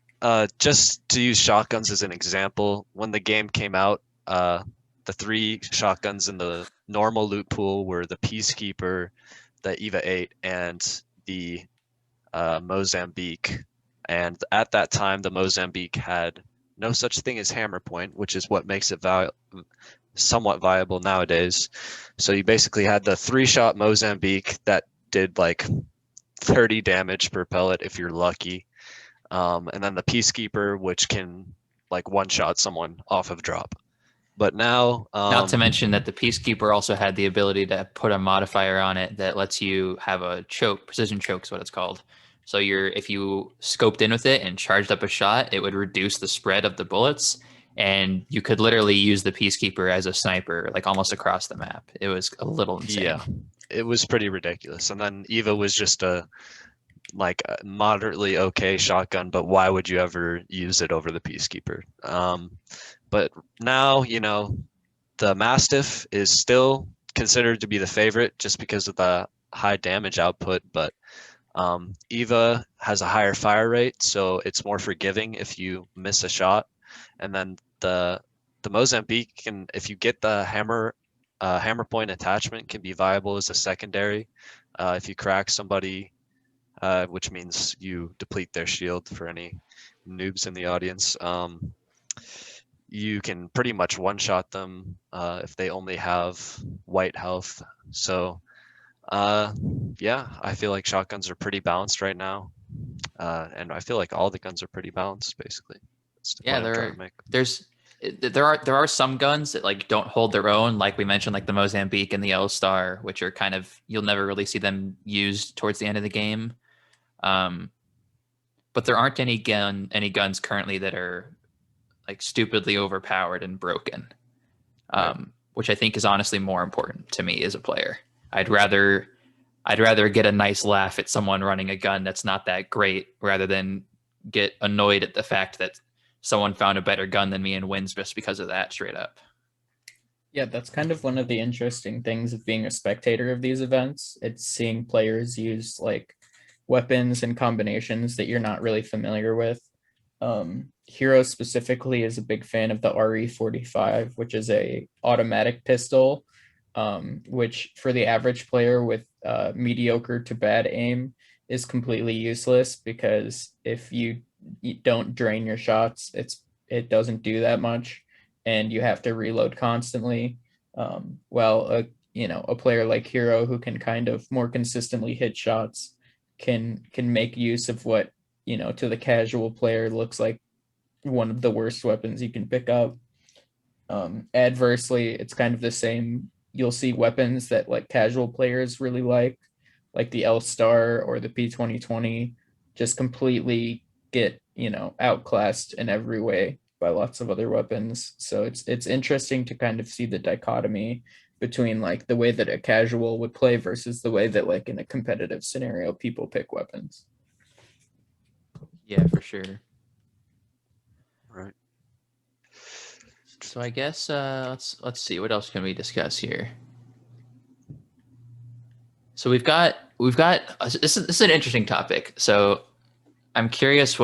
just to use shotguns as an example, when the game came out, the 3 shotguns in the normal loot pool were the Peacekeeper, the Eva 8, and the Mozambique. And at that time, the Mozambique had no such thing as hammer point, which is what makes it somewhat viable nowadays. So you basically had the 3-shot Mozambique that did like 30 damage per pellet if you're lucky. And then the Peacekeeper, which can like one-shot someone off of drop. But now, not to mention that the Peacekeeper also had the ability to put a modifier on it that lets you have a choke, precision choke is what it's called. So if you scoped in with it and charged up a shot, it would reduce the spread of the bullets, and you could literally use the Peacekeeper as a sniper, like almost across the map. It was a little insane. Yeah, it was pretty ridiculous. And then Eva was just a moderately okay shotgun, but why would you ever use it over the Peacekeeper? But now, the Mastiff is still considered to be the favorite just because of the high damage output, but Eva has a higher fire rate, so it's more forgiving if you miss a shot. And then the Mozambique can, if you get the hammer point attachment, can be viable as a secondary. If you crack somebody, which means you deplete their shield for any noobs in the audience. You can pretty much one-shot them if they only have white health. So, yeah, I feel like shotguns are pretty balanced right now, and I feel like all the guns are pretty balanced, basically. That's the point I'm trying to make. There are some guns that like don't hold their own, like we mentioned, like the Mozambique and the L-Star, which are kind of, you'll never really see them used towards the end of the game. But there aren't any guns currently that are like stupidly overpowered and broken, which I think is honestly more important to me as a player. I'd rather get a nice laugh at someone running a gun that's not that great rather than get annoyed at the fact that someone found a better gun than me and wins just because of that, straight up. Yeah, that's kind of one of the interesting things of being a spectator of these events. It's seeing players use like weapons and combinations that you're not really familiar with. Hero specifically is a big fan of the RE45, which is a automatic pistol, which for the average player with mediocre to bad aim is completely useless, because if you don't drain your shots, it doesn't do that much, and you have to reload constantly. A player like Hero, who can kind of more consistently hit shots, can make use of what, to the casual player looks like one of the worst weapons you can pick up. Adversely, it's kind of the same. You'll see weapons that like casual players really like the L-Star or the P2020, just completely get, outclassed in every way by lots of other weapons. So it's interesting to kind of see the dichotomy between like the way that a casual would play versus the way that like in a competitive scenario people pick weapons. Yeah, for sure. Right. So I guess let's see, what else can we discuss here. So we've got this is an interesting topic. So I'm curious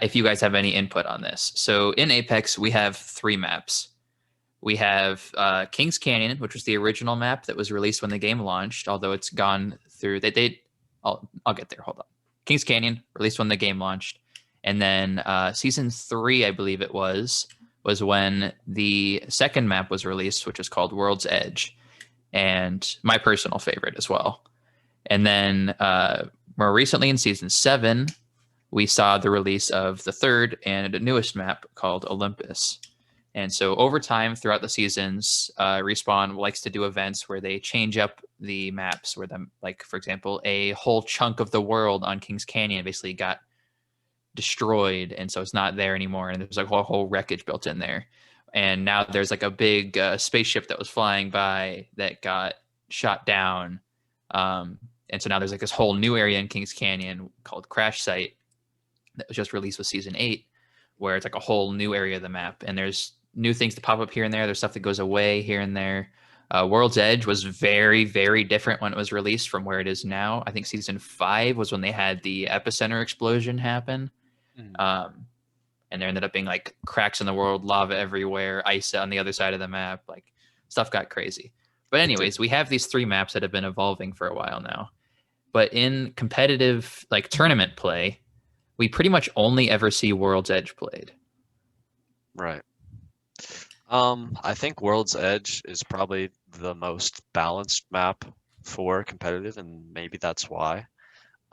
if you guys have any input on this. So in Apex we have 3 maps. We have Kings Canyon, which was the original map that was released when the game launched, although it's gone through I'll get there. Hold on. Kings Canyon released when the game launched, and then season 3, I believe it was when the second map was released, which is called World's Edge, and my personal favorite as well. And then more recently in season 7, we saw the release of the third and newest map called Olympus. And so over time, throughout the seasons, Respawn likes to do events where they change up the maps, where like, for example, a whole chunk of the world on Kings Canyon basically got destroyed, and so it's not there anymore, and there's like a whole wreckage built in there. And now there's like a big spaceship that was flying by that got shot down. And so now there's like this whole new area in Kings Canyon called Crash Site that was just released with season 8, where it's like a whole new area of the map, and there's new things to pop up here and there. There's stuff that goes away here and there. World's Edge was very, very different when it was released from where it is now. I think season 5 was when they had the epicenter explosion happen. And there ended up being like cracks in the world, lava everywhere, ice on the other side of the map. Like, stuff got crazy. But anyways, we have these 3 maps that have been evolving for a while now. But in competitive like tournament play, we pretty much only ever see World's Edge played. Right. I think World's Edge is probably the most balanced map for competitive, and maybe that's why.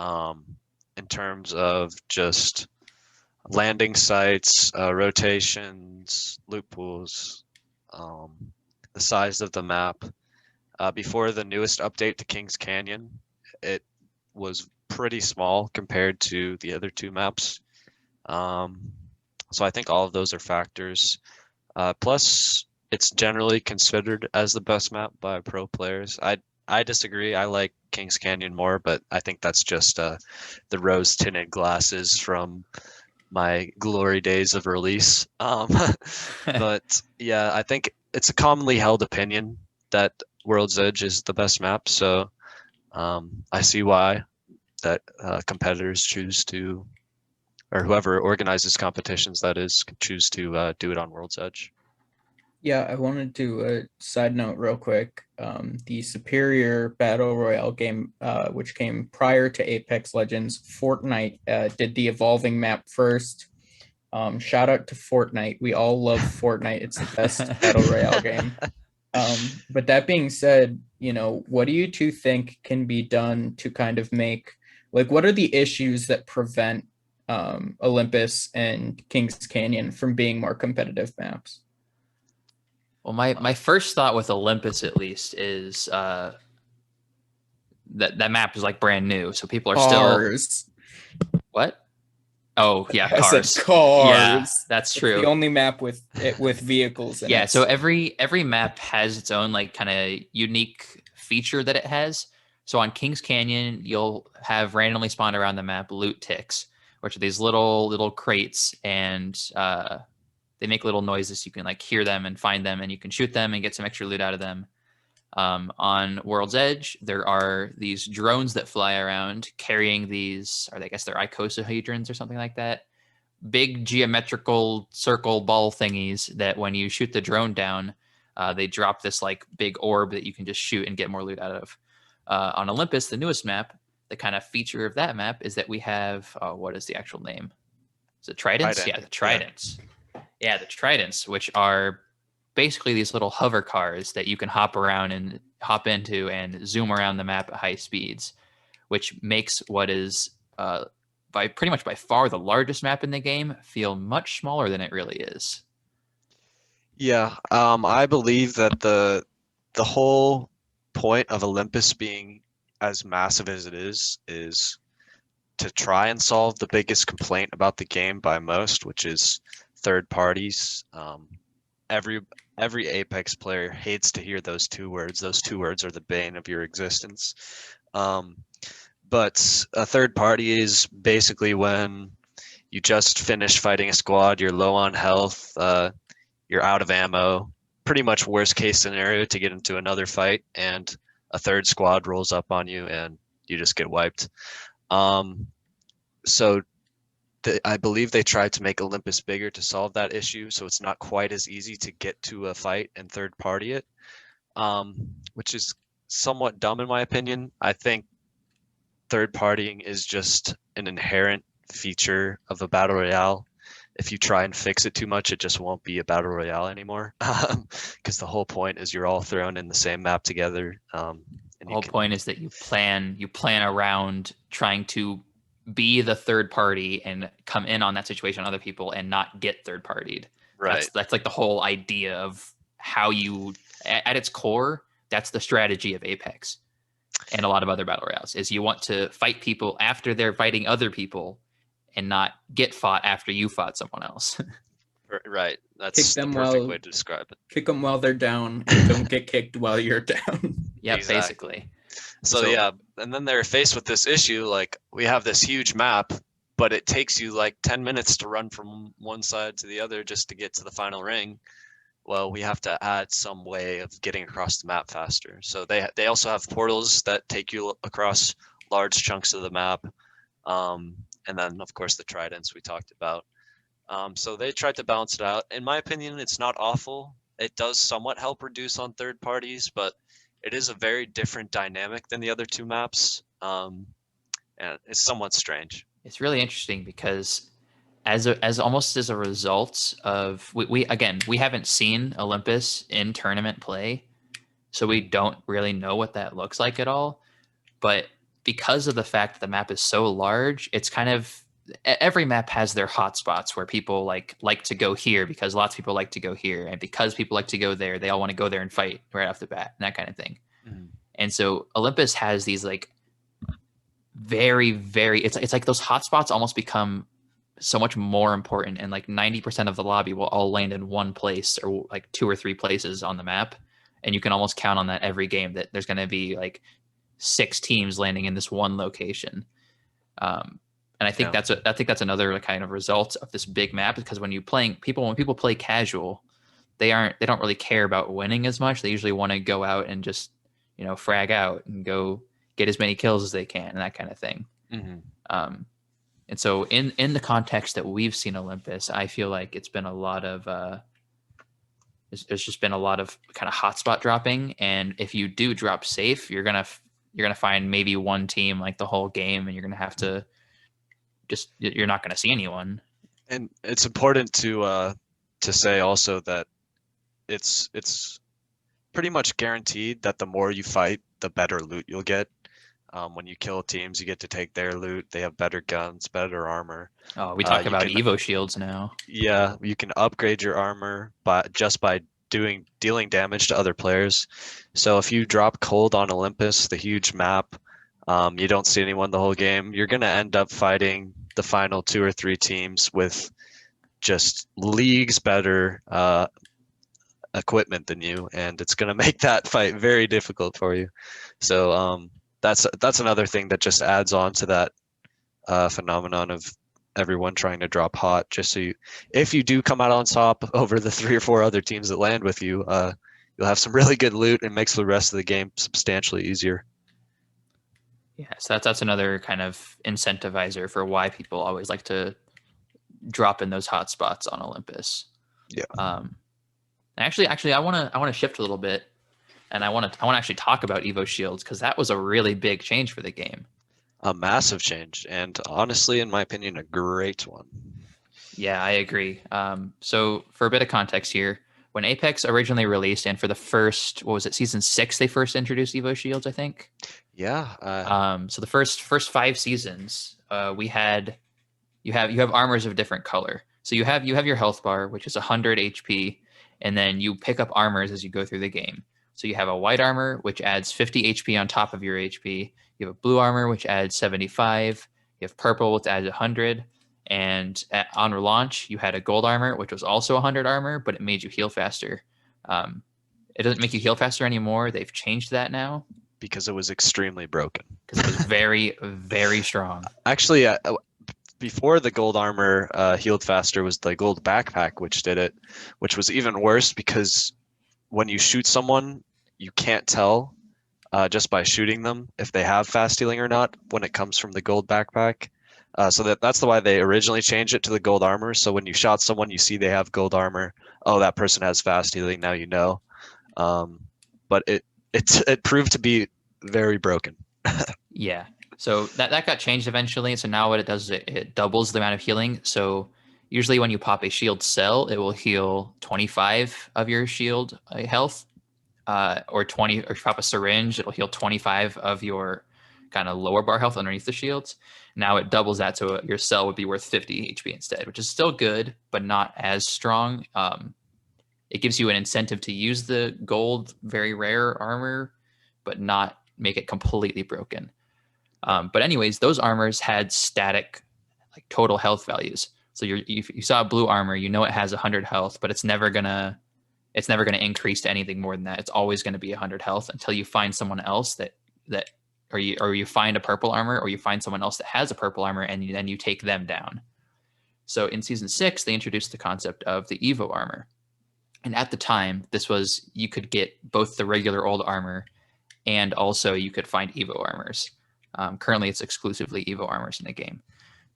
In terms of just landing sites, rotations, loot pools, the size of the map. Before the newest update to Kings Canyon, it was pretty small compared to the other 2 maps. So I think all of those are factors. Plus, it's generally considered as the best map by pro players. I disagree. I like Kings Canyon more, but I think that's just the rose tinted glasses from my glory days of release. But yeah, I think it's a commonly held opinion that World's Edge is the best map. So I see why that competitors choose to, or whoever organizes competitions, that is, choose to do it on World's Edge. Yeah, I wanted to side note real quick. The Superior Battle Royale game, which came prior to Apex Legends, Fortnite did the evolving map first. Shout out to Fortnite. We all love Fortnite. It's the best Battle Royale game. But that being said, what do you 2 think can be done to kind of make, like, what are the issues that prevent Olympus and Kings Canyon from being more competitive maps? Well, my first thought with Olympus, at least, is that map is like brand new, so people are Cars. still what? Oh yeah, I cars. said cars. Yeah, that's true. It's the only map with vehicles in it. Yeah, so every map has its own like kind of unique feature that it has. So on Kings Canyon, you'll have randomly spawned around the map loot ticks, which are these little crates, and they make little noises. You can like hear them and find them, and you can shoot them and get some extra loot out of them. On World's Edge, there are these drones that fly around carrying these, or I guess they're icosahedrons or something like that. Big geometrical circle ball thingies that when you shoot the drone down, they drop this like big orb that you can just shoot and get more loot out of. On Olympus, the newest map, the kind of feature of that map is that we have, what is the actual name? Is it Tridents? Trident. Yeah, the Tridents. Yeah, the Tridents, which are basically these little hover cars that you can hop around and hop into and zoom around the map at high speeds, which makes what is pretty much by far the largest map in the game feel much smaller than it really is. Yeah, I believe that the whole point of Olympus being as massive as it is to try and solve the biggest complaint about the game by most, which is third parties every Apex player hates to hear those two words. Those two words are the bane of your existence. Um, but a third party is basically when you just finished fighting a squad, you're low on health, you're out of ammo, pretty much worst case scenario to get into another fight, and a third squad rolls up on you and you just get wiped. So I believe they tried to make Olympus bigger to solve that issue, so it's not quite as easy to get to a fight and third party it, which is somewhat dumb in my opinion. I think third partying is just an inherent feature of a battle royale. If you try and fix it too much, it just won't be a battle royale anymore. Because the whole point is you're all thrown in the same map together. And The whole point is that you plan around trying to be the third party and come in on that situation on other people and not get third partied. right. That's like the whole idea of how you, at its core, that's the strategy of Apex and a lot of other battle royales, is you want to fight people after they're fighting other people and not get fought after you fought someone else. Right. That's the perfect way to describe it. Kick them while they're down and don't get kicked while you're down. Yeah, Exactly. basically. So yeah, and then they're faced with this issue, like we have this huge map, but it takes you like 10 minutes to run from one side to the other just to get to the final ring. Well, we have to add some way of getting across the map faster. So they also have portals that take you across large chunks of the map. And then of course the tridents we talked about. So they tried to balance it out. In my opinion, it's not awful. It does somewhat help reduce on third parties, but it is a very different dynamic than the other two maps, and it's somewhat strange. It's really interesting because as almost as a result of we haven't seen Olympus in tournament play, so we don't really know what that looks like at all. But because of the fact that the map is so large, it's kind of, every map has their hotspots where people like to go here because lots of people like to go here, and because people like to go there, they all want to go there and fight right off the bat, and that kind of thing. Mm-hmm. And so Olympus has these like very, very, it's like those hotspots almost become so much more important, and like 90% of the lobby will all land in one place or like 2 or 3 places on the map, and you can almost count on that every game that there's going to be like 6 teams landing in this one location. And I think that's another kind of result of this big map, because when people play casual, they don't really care about winning as much. They usually want to go out and just, frag out and go get as many kills as they can and that kind of thing. Mm-hmm. And so in the context that we've seen Olympus, I feel like it's been a lot of there's just been a lot of kind of hotspot dropping. And if you do drop safe, you're gonna find maybe one team like the whole game, and you're gonna have to you're not gonna see anyone. And it's important to say also that it's pretty much guaranteed that the more you fight, the better loot you'll get. When you kill teams, you get to take their loot. They have better guns, better armor. Oh, we talk about Evo shields now. Yeah, you can upgrade your armor by dealing damage to other players. So if you drop cold on Olympus, the huge map, you don't see anyone the whole game, you're gonna end up fighting the final 2 or 3 teams with just leagues better equipment than you, and it's gonna make that fight very difficult for you. So that's another thing that just adds on to that phenomenon of everyone trying to drop hot. Just so if you do come out on top over the 3 or 4 other teams that land with you, you'll have some really good loot, and makes the rest of the game substantially easier. Yeah, so that's another kind of incentivizer for why people always like to drop in those hot spots on Olympus. Yeah. Actually, I want to shift a little bit. And I want to actually talk about Evo Shields, because that was a really big change for the game. A massive change, and honestly, in my opinion, a great one. Yeah, I agree. So for a bit of context here, when Apex originally released, and for the first, season 6, they first introduced Evo Shields, I think. Yeah. So the first 5 seasons, you have armors of different color. So you have your health bar, which is 100 HP, and then you pick up armors as you go through the game. So you have a white armor, which adds 50 HP on top of your HP. You have a blue armor, which adds 75. You have purple, which adds 100. on launch, you had a gold armor, which was also 100 armor, but it made you heal faster. It doesn't make you heal faster anymore. They've changed that now because it was extremely broken. because it was very, very strong. Actually, before the gold armor healed faster was the gold backpack, which did it, which was even worse because when you shoot someone, you can't tell just by shooting them if they have fast healing or not when it comes from the gold backpack. So that's why they originally changed it to the gold armor. So when you shot someone, you see they have gold armor. Oh, that person has fast healing. Now you know. But it proved to be very broken. Yeah. So that got changed eventually. So now what it does is it doubles the amount of healing. So usually when you pop a shield cell, it will heal 25 of your shield health, or 20. Or if you pop a syringe, it'll heal 25 of your kind of lower bar health underneath the shields. Now it doubles that, so your cell would be worth 50 HP instead, which is still good, but not as strong. It gives you an incentive to use the gold, very rare armor, but not make it completely broken. But anyways, those armors had static, like total health values. So if you saw a blue armor, you know it has 100 health, but it's never gonna increase to anything more than that. It's always going to be 100 health until you find someone else or you find a purple armor, or you find someone else that has a purple armor, and then you take them down. So in season 6, they introduced the concept of the Evo armor. And at the time, you could get both the regular old armor, and also you could find Evo armors. Currently, it's exclusively Evo armors in the game.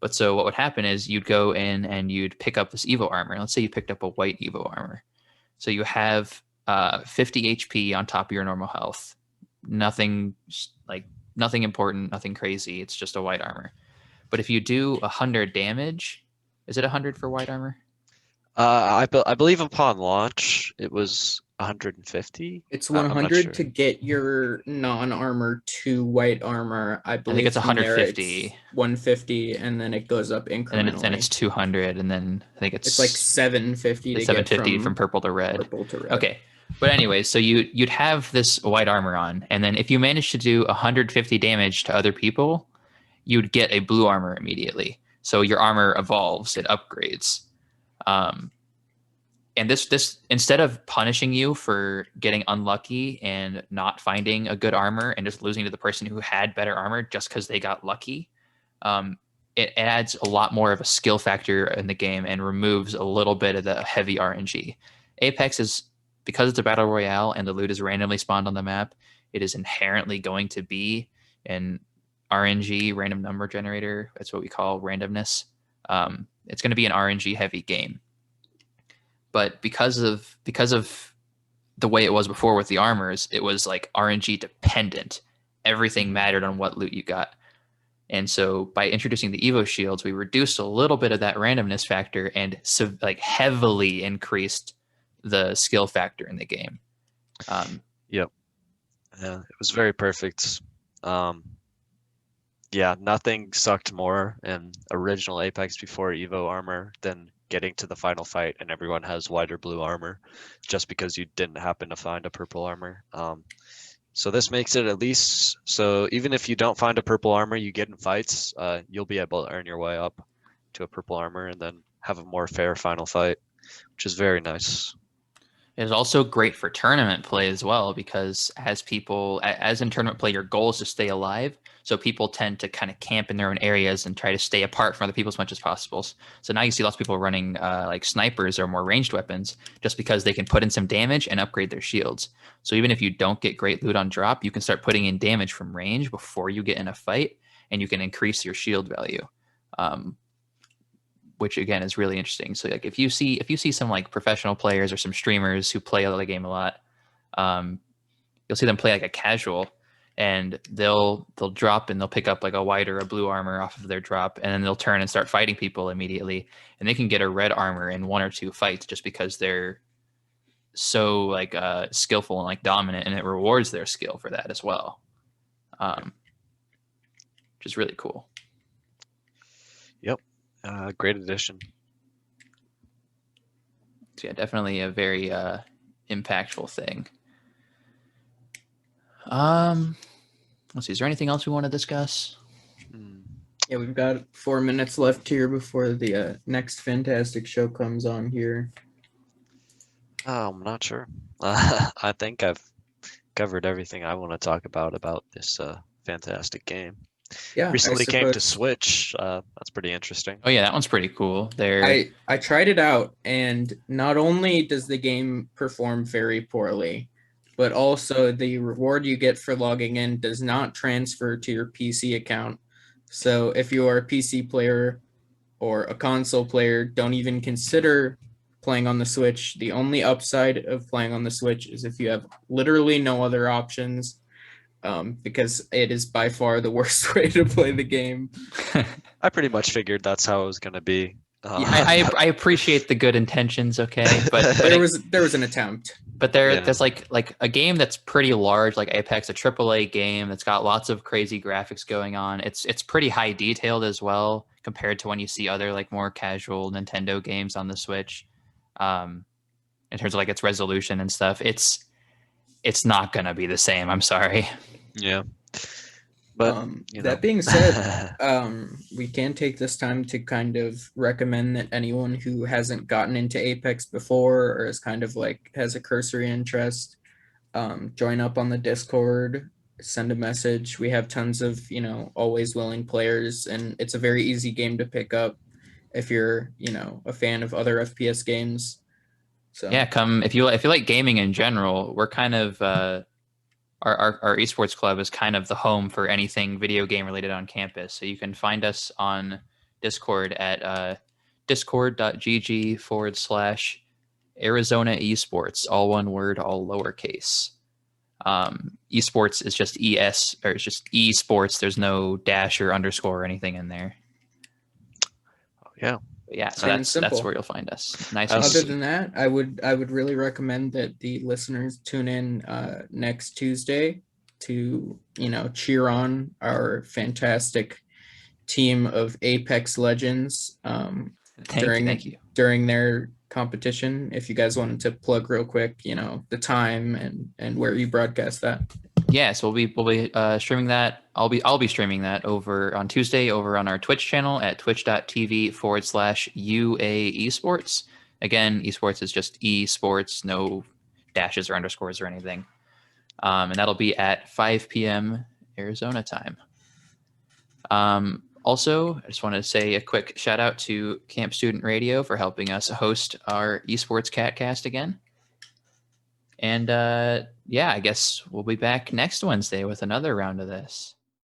But so what would happen is you'd go in and you'd pick up this Evo armor. Let's say you picked up a white Evo armor. So you have 50 HP on top of your normal health. Nothing important, nothing crazy. It's just a white armor. But if you do 100 damage, is it 100 for white armor? I believe upon launch it was 150. It's I'm not 100 sure. to get your non-armor to white armor. I believe it's from there 150. it's 150, and then it goes up incrementally. And then it's 200, and then I think it's like 750 to 750 get from purple to red. Purple to red. Okay. But anyway, so you'd have this white armor on, and then if you manage to do 150 damage to other people, you'd get a blue armor immediately. So your armor evolves, it upgrades. And this instead of punishing you for getting unlucky and not finding a good armor and just losing to the person who had better armor just because they got lucky, it adds a lot more of a skill factor in the game and removes a little bit of the heavy RNG. Apex is, because it's a battle royale and the loot is randomly spawned on the map, it is inherently going to be an RNG, random number generator. That's what we call randomness. It's going to be an RNG heavy game. But because of the way it was before with the armors, it was like RNG dependent. Everything mattered on what loot you got. And so by introducing the Evo shields, we reduced a little bit of that randomness factor and heavily increased the skill factor in the game. Yep. Yeah, it was very perfect. Yeah, nothing sucked more in original Apex before Evo armor than getting to the final fight and everyone has white or blue armor just because you didn't happen to find a purple armor. So this makes it at least, so even if you don't find a purple armor you get in fights, you'll be able to earn your way up to a purple armor and then have a more fair final fight, which is very nice. It is also great for tournament play as well, because as in tournament play, your goal is to stay alive. So people tend to kind of camp in their own areas and try to stay apart from other people as much as possible. So now you see lots of people running like snipers or more ranged weapons just because they can put in some damage and upgrade their shields. So even if you don't get great loot on drop, you can start putting in damage from range before you get in a fight, and you can increase your shield value. Which again is really interesting. So like if you see some like professional players or some streamers who play the game a lot, you'll see them play like a casual, and they'll drop and they'll pick up like a white or a blue armor off of their drop, and then they'll turn and start fighting people immediately, and they can get a red armor in 1 or 2 fights just because they're so like skillful and like dominant, and it rewards their skill for that as well, which is really cool. Yep. Great addition. So yeah, definitely a very impactful thing. Let's see. Is there anything else we want to discuss? Yeah, we've got 4 minutes left here before the next fantastic show comes on here. I'm not sure. I think I've covered everything I want to talk about this fantastic game. Yeah, I Recently came to suppose Switch. That's pretty interesting. Oh yeah, that one's pretty cool. They're I tried it out, and not only does the game perform very poorly, but also the reward you get for logging in does not transfer to your PC account. So if you are a PC player or a console player, don't even consider playing on the Switch. The only upside of playing on the Switch is if you have literally no other options, because it is by far the worst way to play the game. I pretty much figured that's how it was going to be. I appreciate the good intentions, okay, but there was an attempt. But Yeah. there's like a game that's pretty large, like Apex, a AAA game that's got lots of crazy graphics going on. It's pretty high detailed as well compared to when you see other like more casual Nintendo games on the Switch. In terms of like its resolution and stuff, it's not gonna be the same. I'm sorry. Yeah. But that being said, we can take this time to kind of recommend that anyone who hasn't gotten into Apex before or is kind of like has a cursory interest, join up on the Discord, send a message. We have tons of, always willing players, and it's a very easy game to pick up if you're, a fan of other FPS games. So Yeah, come if you like gaming in general. We're kind of our esports club is kind of the home for anything video game related on campus. So you can find us on Discord at discord.gg/Arizona Esports, all one word, all lowercase. Esports is just ES, or it's just esports. There's no dash or underscore or anything in there. Yeah. But yeah, so Plain and that's simple. where you'll find us. Nice. Other than that, I would really recommend that the listeners tune in next Tuesday to cheer on our fantastic team of Apex legends Thank you. during their competition. If you guys wanted to plug real quick, the time and where you broadcast that. Yeah, so we'll be streaming that. I'll be streaming that over on Tuesday over on our Twitch channel at twitch.tv/UA Esports. Again, esports is just esports, no dashes or underscores or anything. And that'll be at 5 p.m. Arizona time. Also, I just wanted to say a quick shout out to Camp Student Radio for helping us host our Esports Catcast again. And yeah, I guess we'll be back next Wednesday with another round of this.